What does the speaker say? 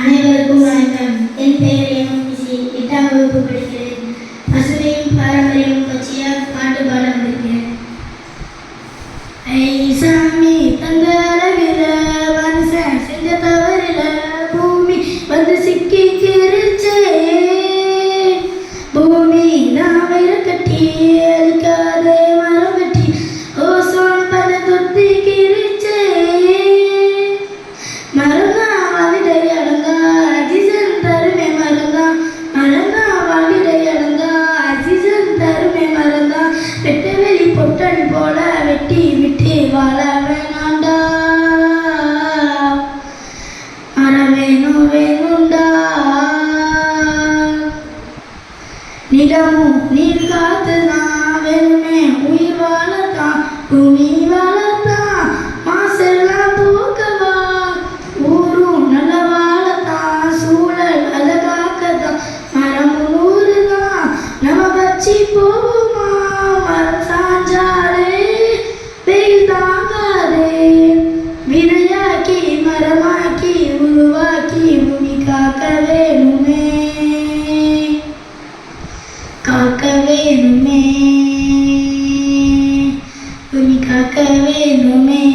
அனைவருக்கும் வணக்கம். என் பெயர் எம்எம்சி. 8ஆம் வகுப்பு படிக்கிறேன். பசுமையும் பாரம்பரியமும் பற்றிய பாட்டு பாட வந்திருக்கிறேன். சாமி தந்த அழகில மனுஷன் செஞ்ச தவறில பூமி வந்து சிக்கி கிரிச்சே. பூமி நான் வயிறு கட்டி அழிக்காதே மரம் வெட்டி ஓசோன் பத தொத்தி கிரிச்சே. மறந்தா வாங்கிடை அடங்கா ஆக்சிஜன் தருமே மறந்தா. மறந்தா வாங்கிடை அடங்கா ஆக்சிஜன் தருமே மறந்தா. வெட்ட வெளி பொட்டல் போல வெட்டி விட்டு வாழ வேணாண்டா. மரம் வேணும் வேணுண்டா. நிலமும் நீர் காத்துதான் வேணுமே உயிர் வாழத்தான் பூமி வாழத்தான். மாசெல்லாம் தூக்கவா ஊரும் நல்ல வாழத்தான் சூழல் அதை காக்கத்தான். மரம் நூறுதான் நம்ம வச்சு போவோமா. மரம் சாஞ்சாலே வெயில் தாங்காதே. விதையாக்கி மரமாக்கி உருவாக்கி பூமி காக்க வேணுமே காக்க வேணுமே பூமி காக்க வேணுமே.